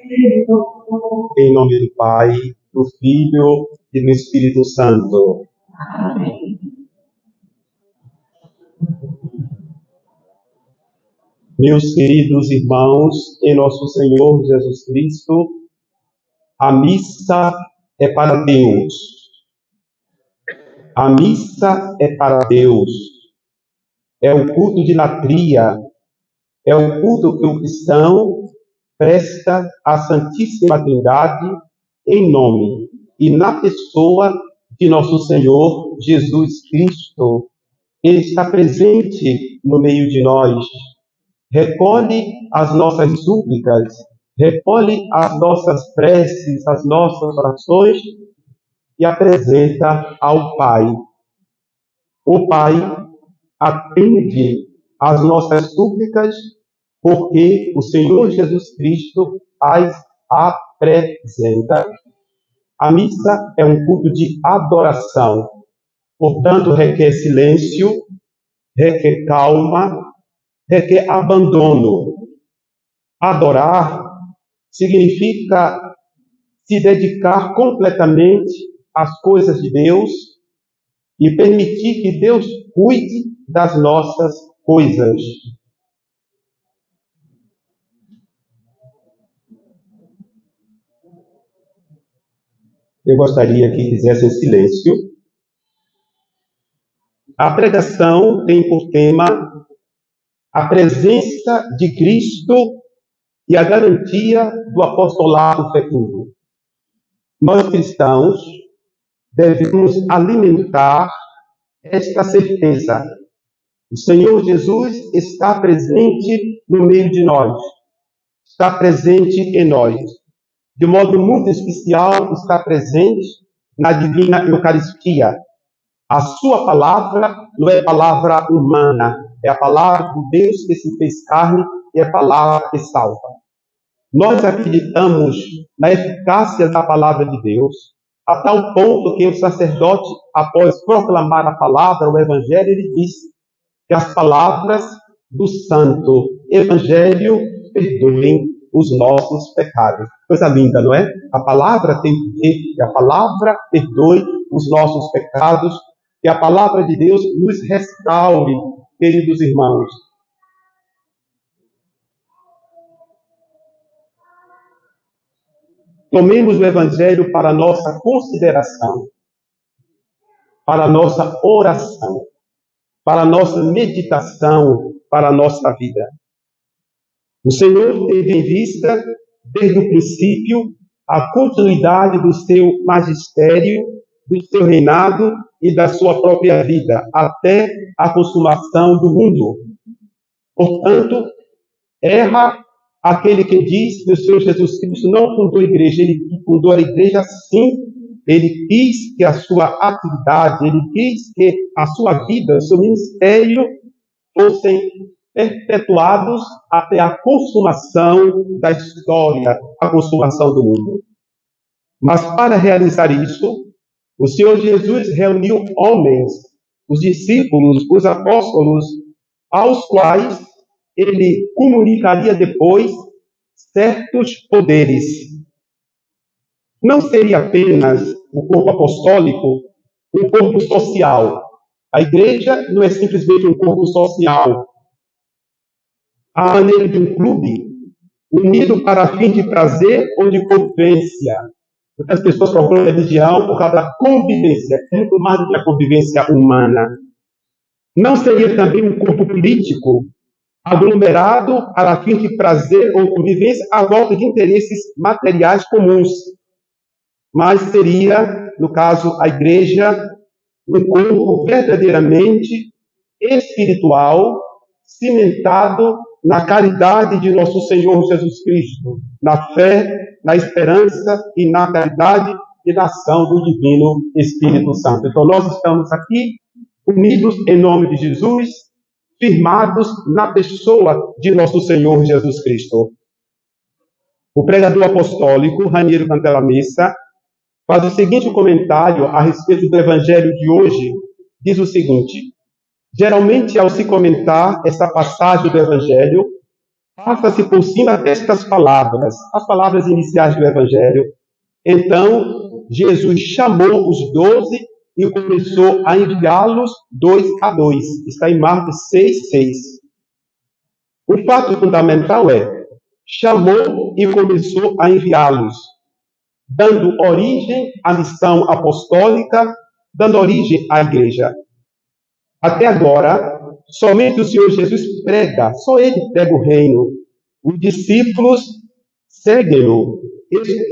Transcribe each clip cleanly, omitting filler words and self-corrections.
Em nome do Pai, do Filho e do Espírito Santo. Amém. Meus queridos irmãos, em nosso Senhor Jesus Cristo, a missa é para Deus. A missa é para Deus. É o culto de latria, é o culto que o cristão presta à Santíssima Trindade em nome e na pessoa de nosso Senhor Jesus Cristo. Ele está presente no meio de nós, recolhe as nossas súplicas, recolhe as nossas preces, as nossas orações e apresenta ao Pai. O Pai atende às nossas súplicas porque o Senhor Jesus Cristo as apresenta. A missa é um culto de adoração, portanto, requer silêncio, requer calma, requer abandono. Adorar significa se dedicar completamente às coisas de Deus e permitir que Deus cuide das nossas coisas. Eu gostaria que fizessem silêncio. A pregação tem por tema a presença de Cristo e a garantia do apostolado fecundo. Nós cristãos devemos alimentar esta certeza. O Senhor Jesus está presente no meio de nós, está presente em nós. De modo muito especial, está presente na Divina Eucaristia. A sua palavra não é palavra humana, é a palavra do Deus que se fez carne e é a palavra que salva. Nós acreditamos na eficácia da palavra de Deus, a tal ponto que o sacerdote, após proclamar a palavra, o Evangelho, ele disse que as palavras do Santo Evangelho perdoem os nossos pecados. Coisa linda, não é? A palavra tem poder, que a palavra perdoe os nossos pecados, que a palavra de Deus nos restaure, queridos irmãos. Tomemos o Evangelho para a nossa consideração, para a nossa oração, para a nossa meditação, para a nossa vida. O Senhor teve em vista, desde o princípio, a continuidade do seu magistério, do seu reinado e da sua própria vida, até a consumação do mundo. Portanto, erra aquele que diz que o Senhor Jesus Cristo não fundou a igreja, ele fundou a igreja sim, ele quis que a sua atividade, ele quis que a sua vida, o seu ministério fossem perpetuados até a consumação da história, a consumação do mundo. Mas para realizar isso, o Senhor Jesus reuniu homens, os discípulos, os apóstolos, aos quais ele comunicaria depois certos poderes. Não seria apenas o corpo apostólico, um corpo social. A igreja não é simplesmente um corpo social. A maneira de um clube, unido para fim de prazer ou de convivência. Muitas pessoas procuram religião por causa da convivência, muito mais do que a convivência humana. Não seria também um corpo político, aglomerado para fim de prazer ou convivência à volta de interesses materiais comuns. Mas seria, no caso, a igreja, um corpo verdadeiramente espiritual, cimentado na caridade de nosso Senhor Jesus Cristo, na fé, na esperança e na caridade e na ação do Divino Espírito Santo. Então, nós estamos aqui unidos em nome de Jesus, firmados na pessoa de nosso Senhor Jesus Cristo. O pregador apostólico, Raniero Cantalamessa, faz o seguinte comentário a respeito do Evangelho de hoje. Diz o seguinte: geralmente, ao se comentar essa passagem do Evangelho, passa-se por cima destas palavras, as palavras iniciais do Evangelho. Então, Jesus chamou os 12 e começou a enviá-los 2 a 2. Está em Marcos 6:6. O fato fundamental é, chamou e começou a enviá-los, dando origem à missão apostólica, dando origem à igreja. Até agora, somente o Senhor Jesus prega, só Ele prega o reino. Os discípulos seguem-no,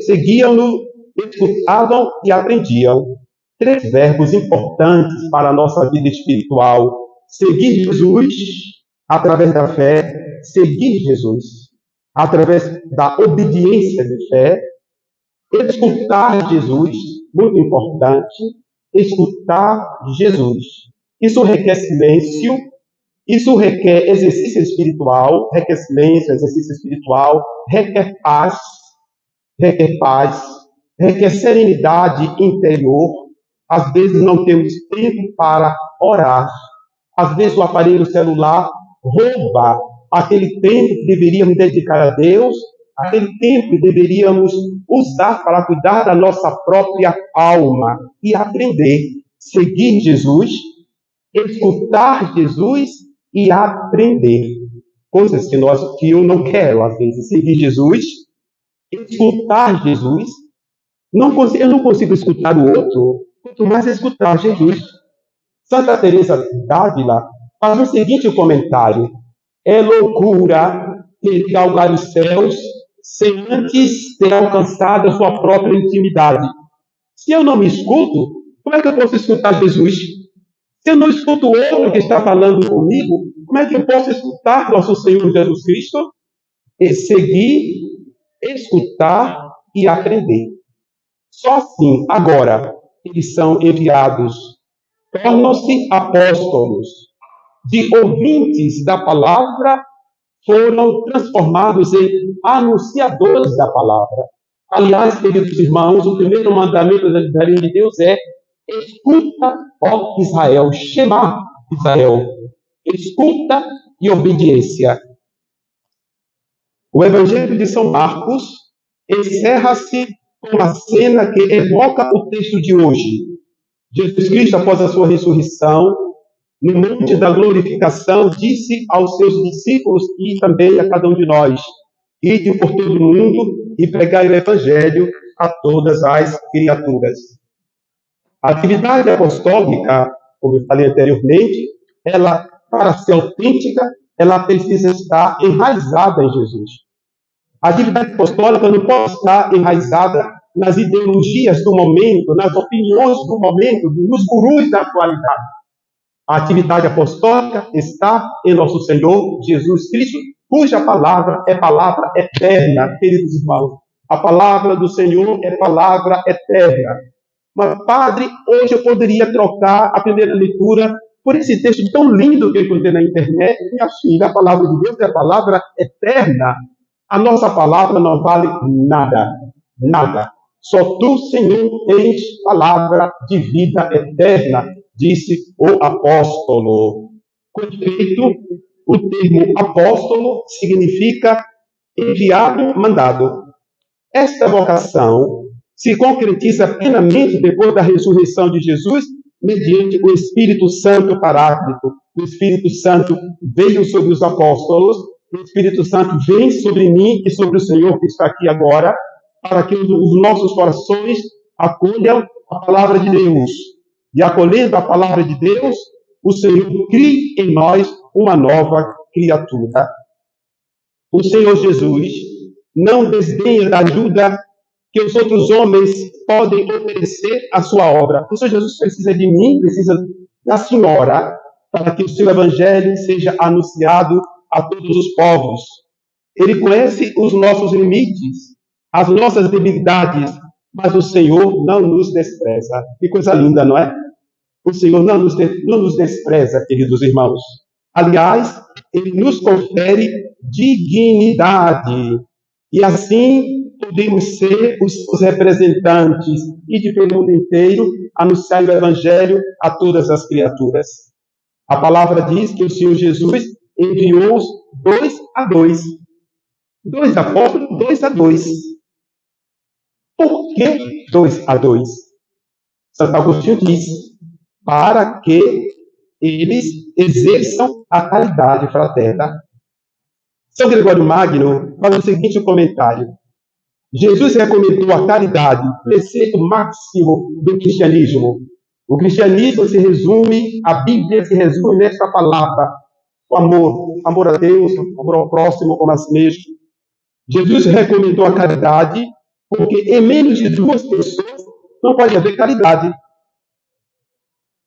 seguiam-no, escutavam e aprendiam. 3 verbos importantes para a nossa vida espiritual: seguir Jesus através da fé, seguir Jesus através da obediência de fé, escutar Jesus, muito importante, escutar Jesus. Isso requer silêncio, isso requer exercício espiritual, requer silêncio, exercício espiritual, requer paz, requer serenidade interior. Às vezes não temos tempo para orar. Às vezes o aparelho celular rouba aquele tempo que deveríamos dedicar a Deus, aquele tempo que deveríamos usar para cuidar da nossa própria alma e aprender, seguir Jesus, escutar Jesus e aprender. Coisas que eu não quero, às vezes, seguir Jesus, escutar Jesus. Eu não consigo escutar o outro, quanto mais escutar Jesus. Santa Teresa d'Ávila faz o seguinte comentário: é loucura querer galgar os céus sem antes ter alcançado a sua própria intimidade. Se eu não me escuto, como é que eu posso escutar Jesus? Se eu não escuto o outro que está falando comigo, como é que eu posso escutar nosso Senhor Jesus Cristo? E seguir, escutar e aprender. Só assim, agora, eles são enviados, tornam-se apóstolos, de ouvintes da palavra, foram transformados em anunciadores da palavra. Aliás, queridos irmãos, o primeiro mandamento da lei de Deus é: escuta, ó Israel, Shema Israel. Escuta e obediência. O Evangelho de São Marcos encerra-se com uma cena que evoca o texto de hoje. Jesus Cristo, após a sua ressurreição, no monte da glorificação, disse aos seus discípulos e também a cada um de nós: ide por todo o mundo e pregai o Evangelho a todas as criaturas. A atividade apostólica, como eu falei anteriormente, ela, para ser autêntica, ela precisa estar enraizada em Jesus. A atividade apostólica não pode estar enraizada nas ideologias do momento, nas opiniões do momento, nos gurus da atualidade. A atividade apostólica está em nosso Senhor Jesus Cristo, cuja palavra é palavra eterna, queridos irmãos. A palavra do Senhor é palavra eterna. Mas, padre, hoje eu poderia trocar a primeira leitura por esse texto tão lindo que eu encontrei na internet. Minha filha, a palavra de Deus é a palavra eterna. A nossa palavra não vale nada, nada. Só tu, Senhor, tens palavra de vida eterna, disse o apóstolo. Com efeito, o termo apóstolo significa enviado, mandado. Esta vocação se concretiza plenamente depois da ressurreição de Jesus, mediante o Espírito Santo Paráclito. O Espírito Santo veio sobre os apóstolos, o Espírito Santo vem sobre mim e sobre o Senhor que está aqui agora, para que os nossos corações acolham a palavra de Deus. E acolhendo a palavra de Deus, o Senhor crie em nós uma nova criatura. O Senhor Jesus não desdenha da ajuda que os outros homens podem oferecer à sua obra. O Senhor Jesus precisa de mim, precisa da senhora, para que o seu evangelho seja anunciado a todos os povos. Ele conhece os nossos limites, as nossas debilidades, mas o Senhor não nos despreza. Que coisa linda, não é? O Senhor não nos despreza, queridos irmãos. Aliás, Ele nos confere dignidade. E assim podemos ser os representantes e de pelo mundo inteiro anunciar o Evangelho a todas as criaturas. A palavra diz que o Senhor Jesus enviou-os 2 a 2. 2 apóstolos, 2-2. Por que 2-2? Santo Agostinho diz, para que eles exerçam a caridade fraterna. São Gregório Magno faz o seguinte comentário. Jesus recomendou a caridade, preceito máximo do cristianismo. O cristianismo se resume, a Bíblia se resume nesta palavra, o amor. Amor a Deus, amor ao próximo como a si mesmo. Jesus recomendou a caridade porque em menos de 2 pessoas não pode haver caridade.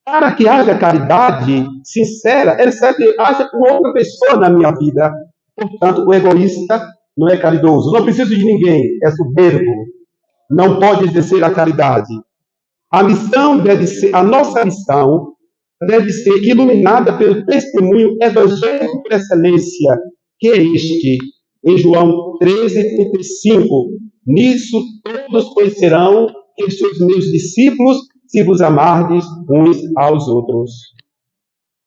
Para que haja caridade sincera, é necessário que haja uma outra pessoa na minha vida. Portanto, o egoísta não é caridoso. Não preciso de ninguém, é soberbo. Não pode exercer a caridade. A nossa missão deve ser iluminada pelo testemunho evangélico por excelência, que é este, em João 13:35. Nisso todos conhecerão que sois meus discípulos, se vos amardes uns aos outros.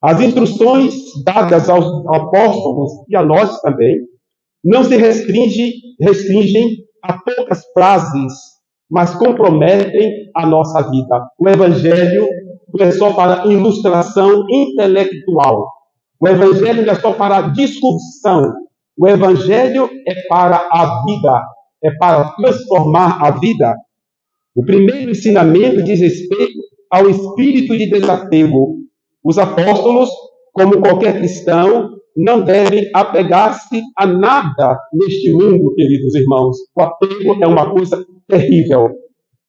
As instruções dadas aos apóstolos e a nós também não se restringem a poucas frases, mas comprometem a nossa vida. O Evangelho não é só para ilustração intelectual. O Evangelho não é só para discussão. O Evangelho é para a vida, é para transformar a vida. O primeiro ensinamento diz respeito ao espírito de desapego. Os apóstolos, como qualquer cristão, não devem apegar-se a nada neste mundo, queridos irmãos. O apego é uma coisa terrível.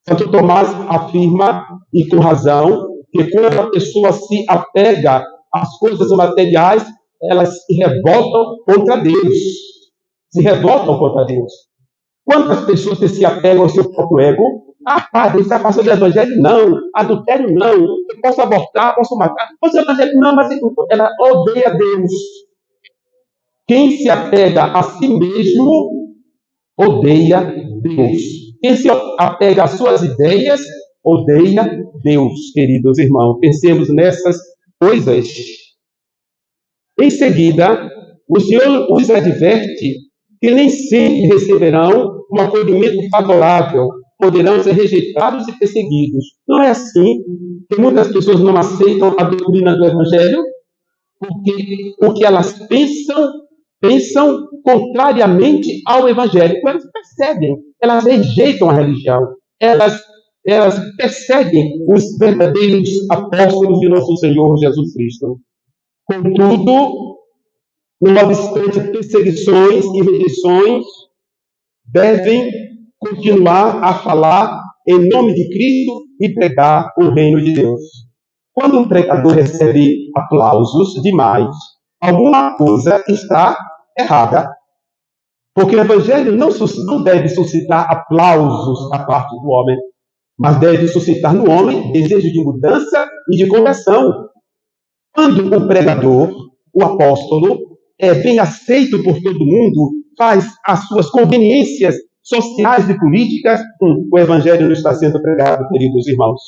Santo Tomás afirma, e com razão, que quando a pessoa se apega às coisas materiais, elas se revoltam contra Deus. Se revoltam contra Deus. Quantas pessoas que se apegam ao seu próprio ego? Ah, padre, está passando do evangelho? Não. Adultério? Não. Eu posso abortar, posso matar. Posso evangelho? Não, mas ela odeia Deus. Quem se apega a si mesmo, odeia Deus. Quem se apega às suas ideias, odeia Deus, queridos irmãos. Pensemos nessas coisas. Em seguida, o Senhor os adverte que nem sempre receberão um acolhimento favorável, poderão ser rejeitados e perseguidos. Não é assim que muitas pessoas não aceitam a doutrina do Evangelho, porque o que elas pensam contrariamente ao Evangelho. Elas perseguem, elas rejeitam a religião, elas perseguem os verdadeiros apóstolos de nosso Senhor Jesus Cristo. Contudo, não obstante perseguições e rejeições, devem continuar a falar em nome de Cristo e pregar o reino de Deus. Quando um pregador recebe aplausos demais, alguma coisa está errada. Porque o Evangelho não deve suscitar aplausos da parte do homem, mas deve suscitar no homem desejo de mudança e de conversão. Quando o pregador, o apóstolo, é bem aceito por todo mundo, faz as suas conveniências sociais e políticas, o Evangelho não está sendo pregado, queridos irmãos.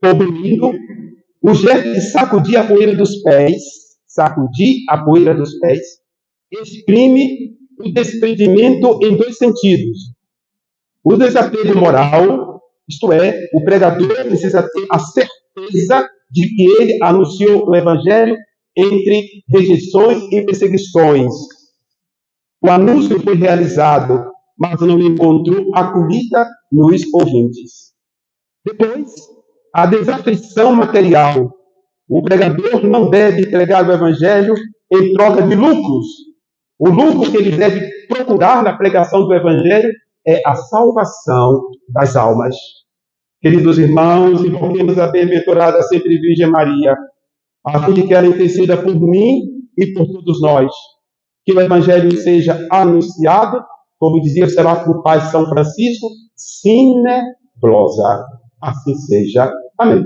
Concluindo, o gesto de sacudir a poeira dos pés, exprime o desprendimento em 2 sentidos. O desapego moral, isto é, o pregador precisa ter a certeza de que ele anunciou o Evangelho entre rejeições e perseguições. O anúncio foi realizado, mas não encontrou acolhida nos ouvintes. Depois, a desafeição material. O pregador não deve pregar o Evangelho em troca de lucros. O lucro que ele deve procurar na pregação do Evangelho é a salvação das almas. Queridos irmãos, invoquemos a bem-aventurada sempre Virgem Maria, a fim de que ela interceda por mim e por todos nós. Que o Evangelho seja anunciado, como dizia o Seráfico Pai São Francisco, sine glosa. Assim seja. Amém.